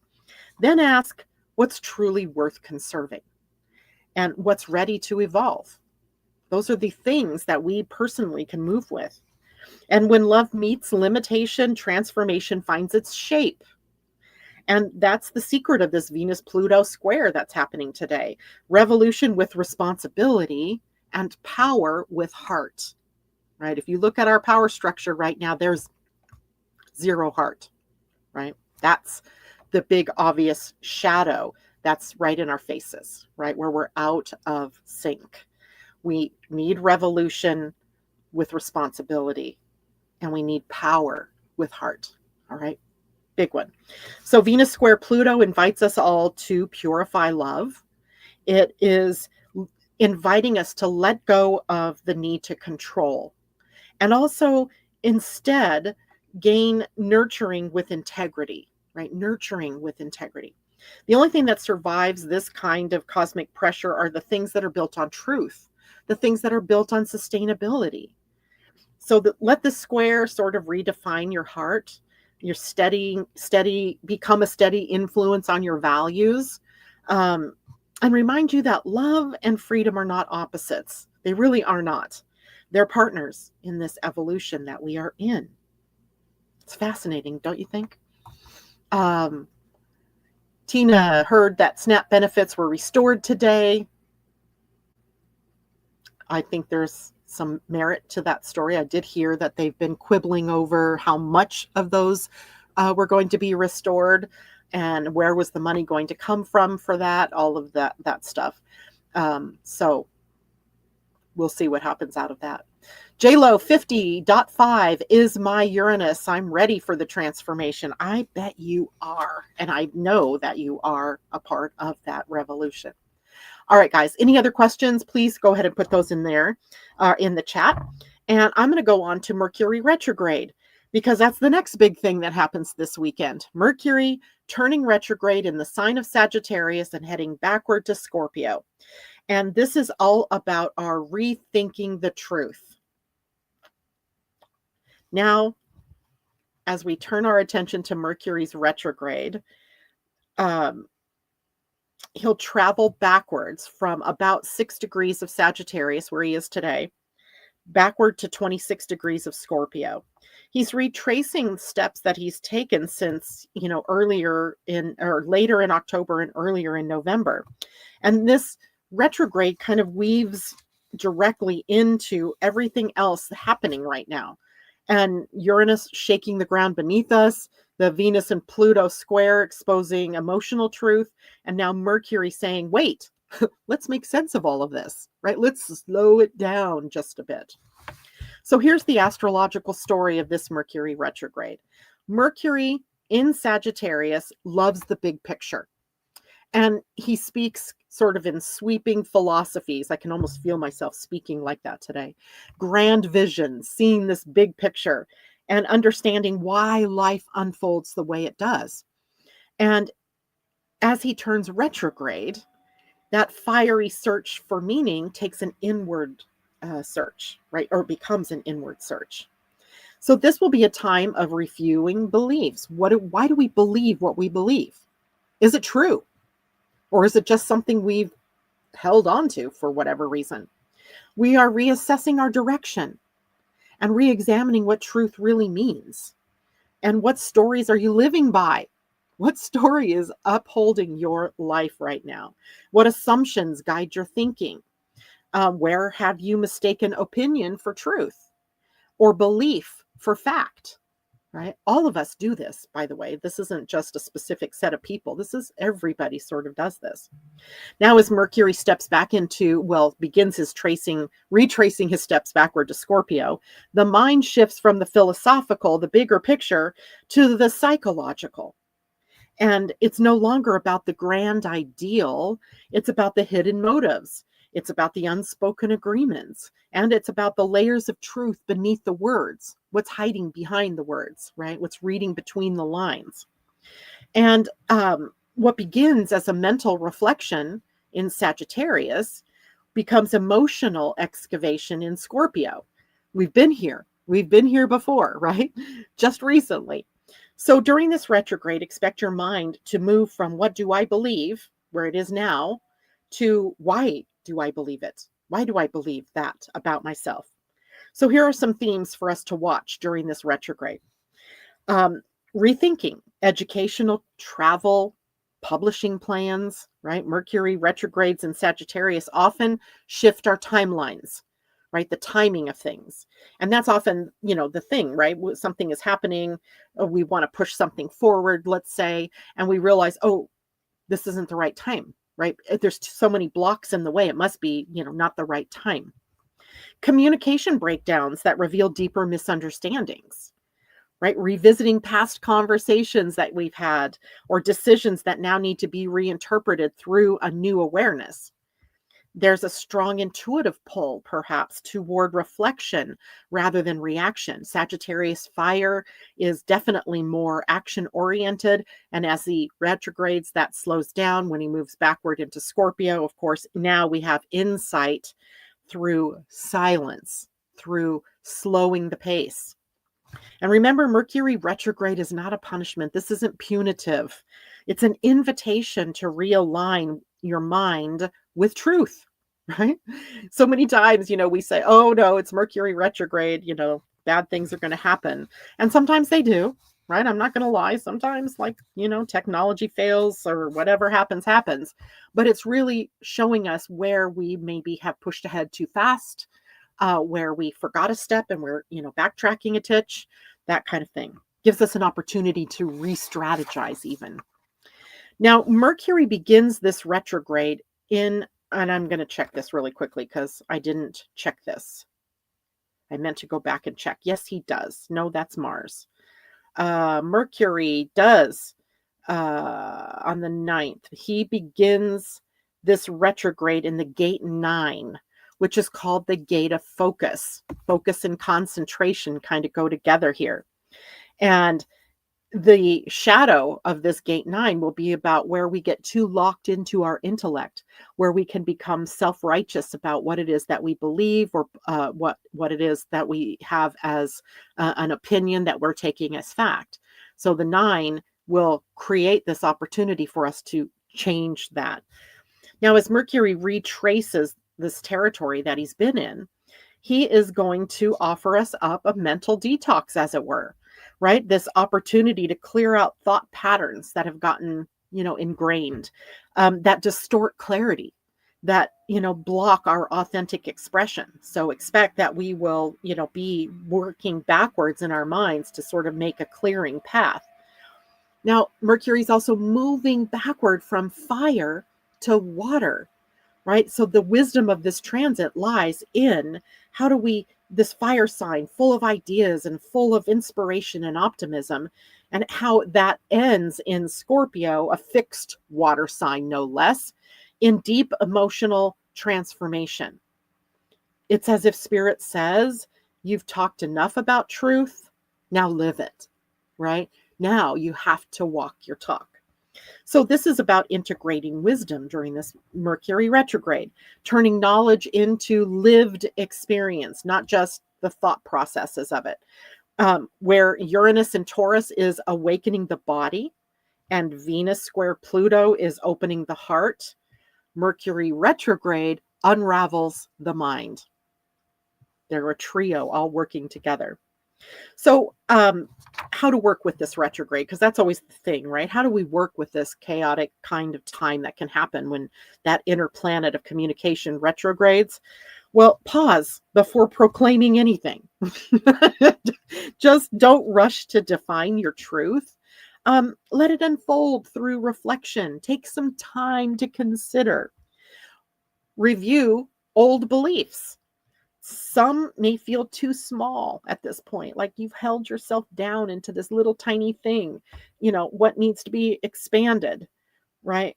Then ask what's truly worth conserving and what's ready to evolve. Those are the things that we personally can move with. And when love meets limitation, transformation finds its shape. And that's the secret of this Venus-Pluto square that's happening today. Revolution with responsibility and power with heart, right? If you look at our power structure right now, there's 0 heart, right? That's the big obvious shadow that's right in our faces, right? Where we're out of sync. We need revolution with responsibility, and we need power with heart, all right? Big one. So Venus square Pluto invites us all to purify love. It is inviting us to let go of the need to control, and also instead gain nurturing with integrity, right? Nurturing with integrity. The only thing that survives this kind of cosmic pressure are the things that are built on truth, the things that are built on sustainability. So let the square sort of redefine your heart, your steady, become a steady influence on your values, and remind you that love and freedom are not opposites. They really are not. They're partners in this evolution that we are in. It's fascinating, don't you think? Tina heard that SNAP benefits were restored today. I think there's some merit to that story. I did hear that they've been quibbling over how much of those were going to be restored and where was the money going to come from for that, all of that stuff. So we'll see what happens out of that. JLo 50.5 is my Uranus. I'm ready for the transformation. I bet you are. And I know that you are a part of that revolution. All right, guys, any other questions? Please go ahead and put those in there in the chat. And I'm going to go on to Mercury Retrograde, because that's the next big thing that happens this weekend. Mercury turning retrograde in the sign of Sagittarius and heading backward to Scorpio. And this is all about our rethinking the truth. Now, as we turn our attention to Mercury's retrograde, he'll travel backwards from about 6 degrees of Sagittarius, where he is today, backward to 26 degrees of Scorpio. He's retracing steps that he's taken since, later in October and earlier in November. And this retrograde kind of weaves directly into everything else happening right now. And Uranus shaking the ground beneath us, the Venus and Pluto square exposing emotional truth, and now Mercury saying, wait, let's make sense of all of this, right? Let's slow it down just a bit. So here's the astrological story of this Mercury retrograde. Mercury in Sagittarius loves the big picture. And he speaks sort of in sweeping philosophies. I can almost feel myself speaking like that today. Grand visions, seeing this big picture. and understanding why life unfolds the way it does. And as he turns retrograde, that fiery search for meaning takes an inward search, right? Or becomes an inward search. So this will be a time of reviewing beliefs. Why do we believe what we believe? Is it true? Or is it just something we've held on to for whatever reason? We are reassessing our direction and re-examining what truth really means. And what stories are you living by? What story is upholding your life right now? What assumptions guide your thinking? Where have you mistaken opinion for truth or belief for fact? Right? All of us do this, by the way. This isn't just a specific set of people. This is everybody sort of does this. Now, as Mercury steps back into, begins his retracing his steps backward to Scorpio, the mind shifts from the philosophical, the bigger picture, to the psychological. And it's no longer about the grand ideal. It's about the hidden motives. It's about the unspoken agreements. And it's about the layers of truth beneath the words. What's hiding behind the words, right? What's reading between the lines. And what begins as a mental reflection in Sagittarius becomes emotional excavation in Scorpio. We've been here. We've been here before, right? Just recently. So during this retrograde, expect your mind to move from what do I believe, where it is now, to why do I believe it? Why do I believe that about myself? So here are some themes for us to watch during this retrograde. Rethinking, educational, travel, publishing plans, right? Mercury retrogrades in Sagittarius often shift our timelines, right? The timing of things. And that's often, the thing, right? Something is happening. We want to push something forward, let's say, and we realize, oh, this isn't the right time, right? There's so many blocks in the way. It must be, not the right time. Communication breakdowns that reveal deeper misunderstandings, right? Revisiting past conversations that we've had or decisions that now need to be reinterpreted through a new awareness. There's a strong intuitive pull, perhaps, toward reflection rather than reaction. Sagittarius fire is definitely more action-oriented, and as he retrogrades, that slows down when he moves backward into Scorpio. Of course, now we have insight through silence, through slowing the pace. And remember, Mercury retrograde is not a punishment. This isn't punitive. It's an invitation to realign your mind with truth, right? So many times, we say, oh no, it's Mercury retrograde, bad things are going to happen. And sometimes they do, right? I'm not going to lie. Sometimes technology fails or whatever happens. But it's really showing us where we maybe have pushed ahead too fast, where we forgot a step and we're, backtracking a titch, that kind of thing. Gives us an opportunity to re-strategize even. Now, Mercury begins this retrograde and I'm going to check this really quickly because I didn't check this. I meant to go back and check. Yes, he does. No, that's Mars. Mercury does on the 9th. He begins this retrograde in the gate 9, which is called the gate of focus. Focus and concentration kind of go together here. And the shadow of this gate 9 will be about where we get too locked into our intellect, where we can become self-righteous about what it is that we believe or what it is that we have as an opinion that we're taking as fact. So the 9 will create this opportunity for us to change that. Now, as Mercury retraces this territory that he's been in, he is going to offer us up a mental detox, as it were, right? This opportunity to clear out thought patterns that have gotten, ingrained, that distort clarity, that, block our authentic expression. So expect that we will, be working backwards in our minds to sort of make a clearing path. Now, Mercury is also moving backward from fire to water, right? So the wisdom of this transit lies in how do we, this fire sign full of ideas and full of inspiration and optimism, and how that ends in Scorpio, a fixed water sign, no less, in deep emotional transformation. It's as if Spirit says, you've talked enough about truth. Now live it, right? Now you have to walk your talk. So this is about integrating wisdom during this Mercury retrograde, turning knowledge into lived experience, not just the thought processes of it. Where Uranus and Taurus is awakening the body and Venus square Pluto is opening the heart, Mercury retrograde unravels the mind. They're a trio all working together. So, how to work with this retrograde? Because that's always the thing, right? How do we work with this chaotic kind of time that can happen when that inner planet of communication retrogrades? Well, pause before proclaiming anything. Just don't rush to define your truth. Let it unfold through reflection. Take some time to consider. Review old beliefs. Some may feel too small at this point, like you've held yourself down into this little tiny thing, what needs to be expanded, right?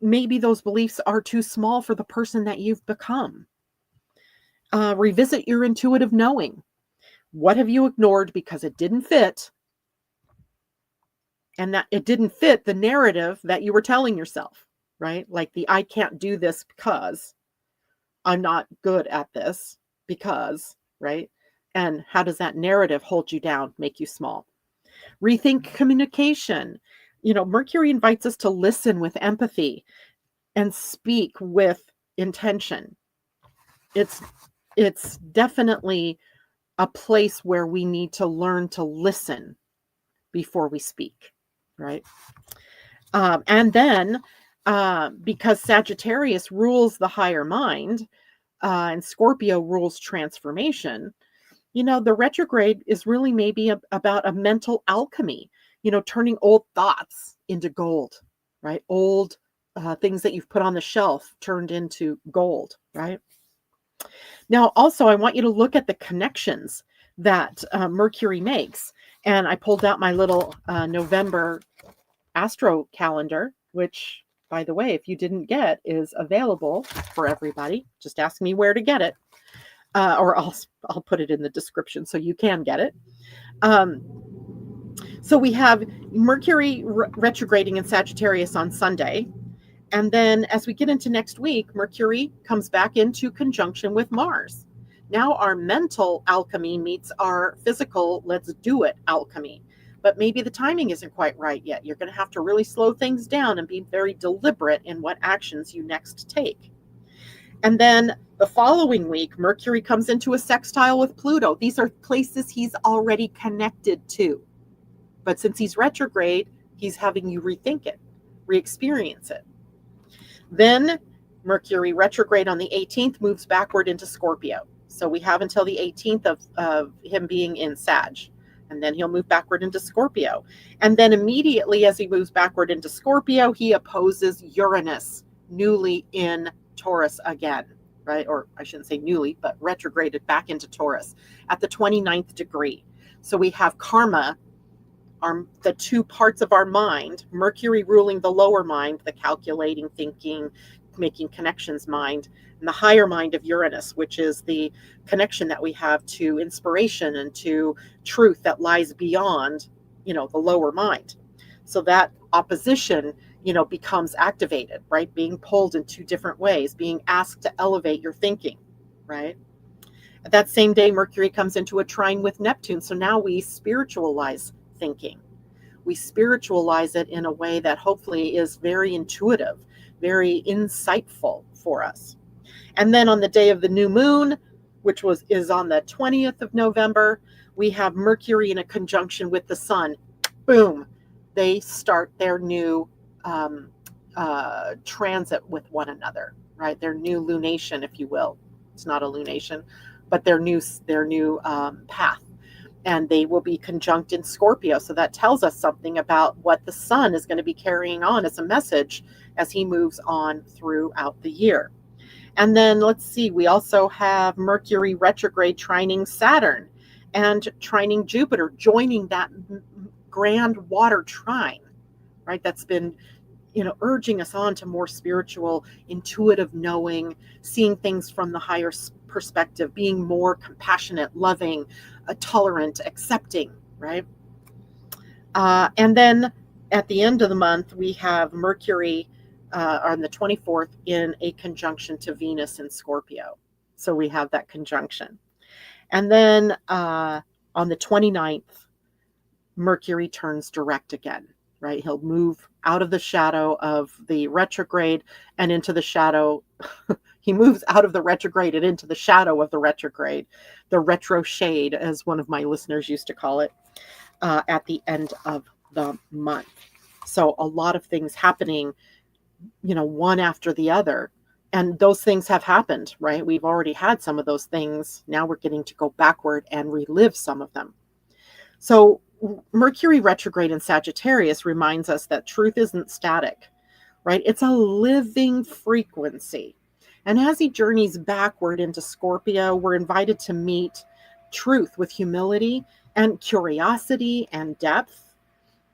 Maybe those beliefs are too small for the person that you've become. Revisit your intuitive knowing. What have you ignored because it didn't fit? And that it didn't fit the narrative that you were telling yourself, right? Like I can't do this because I'm not good at this because, right? And how does that narrative hold you down, make you small? Rethink communication. Mercury invites us to listen with empathy and speak with intention. It's definitely a place where we need to learn to listen before we speak, right? And then because Sagittarius rules the higher mind and Scorpio rules transformation, the retrograde is really maybe about a mental alchemy, turning old thoughts into gold, right? Old things that you've put on the shelf turned into gold, right? Now, also, I want you to look at the connections that Mercury makes. And I pulled out my little November astro calendar, which, by the way, if you didn't get, is available for everybody. Just ask me where to get it, or I'll put it in the description so you can get it. So we have Mercury retrograding in Sagittarius on Sunday. And then as we get into next week, Mercury comes back into conjunction with Mars. Now our mental alchemy meets our physical let's do it alchemy. But maybe the timing isn't quite right yet. You're going to have to really slow things down and be very deliberate in what actions you next take. And then the following week, Mercury comes into a sextile with Pluto. These are places he's already connected to. But since he's retrograde, he's having you rethink it, re-experience it. Then Mercury retrograde on the 18th moves backward into Scorpio. So we have until the 18th of him being in Sag. And then he'll move backward into Scorpio. And then immediately as he moves backward into Scorpio, he opposes Uranus, newly in Taurus again, right? Or I shouldn't say newly, but retrograded back into Taurus at the 29th degree. So we have karma, the two parts of our mind, Mercury ruling the lower mind, the calculating, thinking, making connections mind, and the higher mind of Uranus, which is the connection that we have to inspiration and to truth that lies beyond, the lower mind. So that opposition, becomes activated, right? Being pulled in two different ways, being asked to elevate your thinking, right? That same day, Mercury comes into a trine with Neptune. So now we spiritualize thinking. We spiritualize it in a way that hopefully is very intuitive, very insightful for us. And then on the day of the new moon, which is on the 20th of November, we have Mercury in a conjunction with the sun. Boom. They start their new transit with one another, right? Their new lunation, if you will. It's not a lunation, but their new path. And they will be conjunct in Scorpio. So that tells us something about what the sun is going to be carrying on as a message as he moves on throughout the year. And then let's see, we also have Mercury retrograde trining Saturn and trining Jupiter, joining that grand water trine, right? That's been, urging us on to more spiritual, intuitive knowing, seeing things from the higher perspective, being more compassionate, loving, tolerant, accepting, right? And then at the end of the month, we have Mercury on the 24th in a conjunction to Venus in Scorpio. So we have that conjunction. And then on the 29th, Mercury turns direct again, right? He'll move out of the shadow of the retrograde and into the shadow. He moves out of the retrograde and into the shadow of the retrograde, the retro shade, as one of my listeners used to call it, at the end of the month. So a lot of things happening, one after the other. And those things have happened, right? We've already had some of those things. Now we're getting to go backward and relive some of them. So Mercury retrograde in Sagittarius reminds us that truth isn't static, right? It's a living frequency. And as he journeys backward into Scorpio, we're invited to meet truth with humility and curiosity and depth.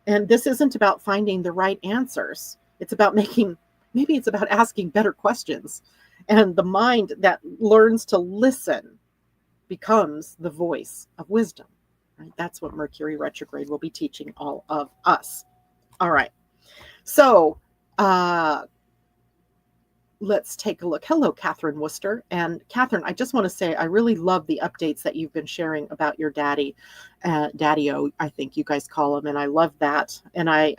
And this isn't about finding the right answers. It's about maybe it's about asking better questions. And the mind that learns to listen becomes the voice of wisdom. Right? That's what Mercury retrograde will be teaching all of us. All right. So let's take a look. Hello, Catherine Worcester. And Catherine, I just want to say I really love the updates that you've been sharing about your daddy, Daddy-O, I think you guys call him. And I love that. And I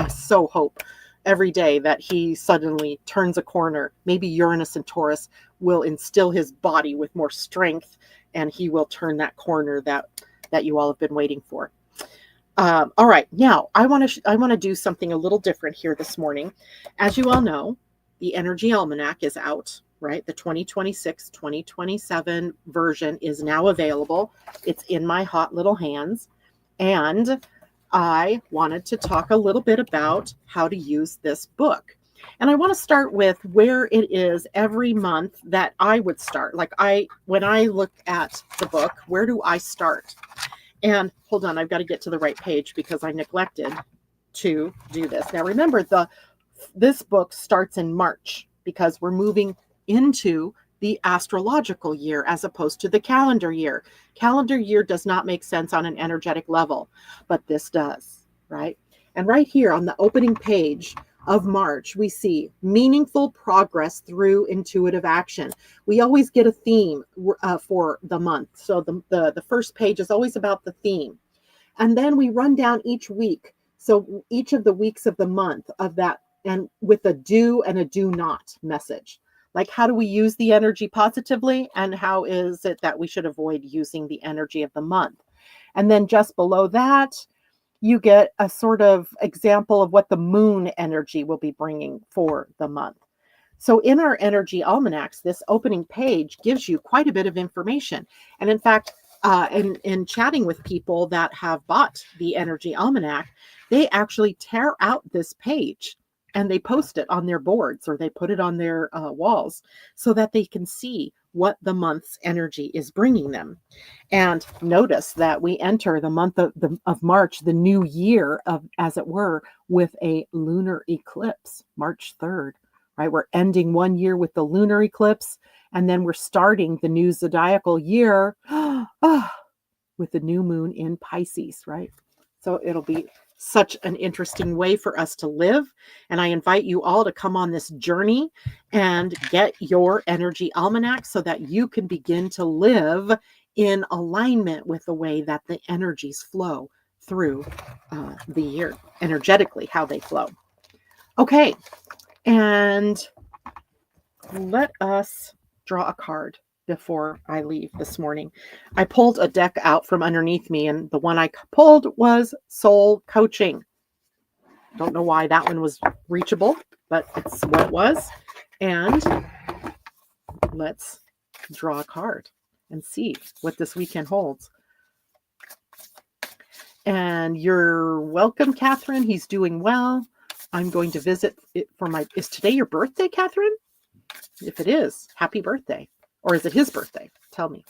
so hope every day that he suddenly turns a corner. Maybe Uranus and Taurus will instill his body with more strength, and he will turn that corner that you all have been waiting for. All right, now I want to do something a little different here this morning. As you all know, the Energy Almanac is out, right? The 2026-2027 version is now available. It's in my hot little hands, and I wanted to talk a little bit about how to use this book. And I want to start with where it is every month that I would start. When I look at the book, where do I start? And hold on, I've got to get to the right page because I neglected to do this. Now remember, this book starts in March because we're moving into the astrological year as opposed to the calendar year. Calendar year does not make sense on an energetic level, but this does, right? And right here on the opening page of March, we see meaningful progress through intuitive action. We always get a theme for the month. So the first page is always about the theme. And then we run down each week. So each of the weeks of the month of that, and with a do and a do not message. Like, how do we use the energy positively? And how is it that we should avoid using the energy of the month? And then just below that, you get a sort of example of what the moon energy will be bringing for the month. So in our energy almanacs, this opening page gives you quite a bit of information. And in fact, in chatting with people that have bought the energy almanac, they actually tear out this page and they post it on their boards or they put it on their walls so that they can see what the month's energy is bringing them. And notice that we enter the month of March, the new year, as it were, with a lunar eclipse, March 3rd, right? We're ending one year with the lunar eclipse, and then we're starting the new zodiacal year with the new moon in Pisces, right? So it'll be such an interesting way for us to live. And I invite you all to come on this journey and get your energy almanac so that you can begin to live in alignment with the way that the energies flow through the year, energetically, how they flow. Okay, and let us draw a card before I leave this morning. I pulled a deck out from underneath me, and the one I pulled was Soul Coaching. Don't know why that one was reachable, but it's what it was. And let's draw a card and see what this weekend holds. And you're welcome, Catherine. He's doing well. I'm going to visit it for is today your birthday, Catherine? If it is, happy birthday. Or is it his birthday? Tell me.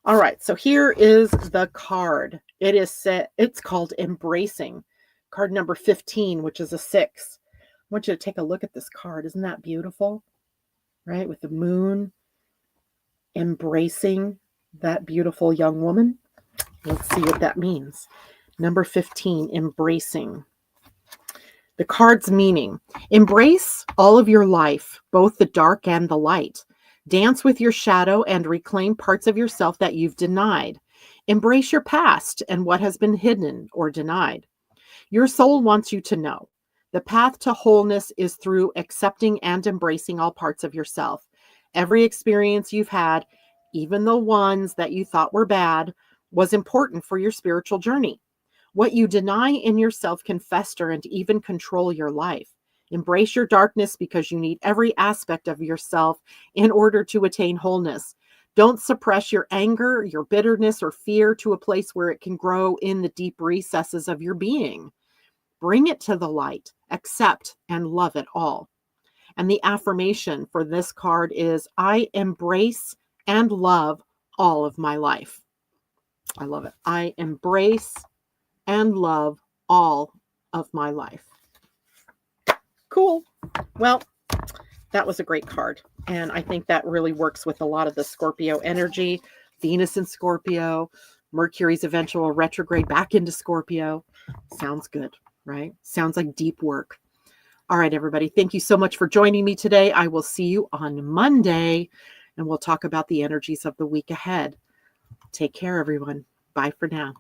All right, so here is the card. It's called Embracing. Card number 15, which is a 6. I want you to take a look at this card. Isn't that beautiful? Right, with the moon embracing that beautiful young woman. Let's see what that means. Number 15, embracing. The card's meaning: embrace all of your life, both the dark and the light. Dance with your shadow and reclaim parts of yourself that you've denied. Embrace your past and what has been hidden or denied. Your soul wants you to know the path to wholeness is through accepting and embracing all parts of yourself. Every experience you've had, even the ones that you thought were bad, was important for your spiritual journey. What you deny in yourself can fester and even control your life. Embrace your darkness because you need every aspect of yourself in order to attain wholeness. Don't suppress your anger, your bitterness, or fear to a place where it can grow in the deep recesses of your being. Bring it to the light, accept and love it all. And the affirmation for this card is, I embrace and love all of my life. I love it. I embrace and love all of my life. Cool. Well, that was a great card. And I think that really works with a lot of the Scorpio energy. Venus in Scorpio, Mercury's eventual retrograde back into Scorpio. Sounds good, right? Sounds like deep work. All right, everybody. Thank you so much for joining me today. I will see you on Monday, and we'll talk about the energies of the week ahead. Take care, everyone. Bye for now.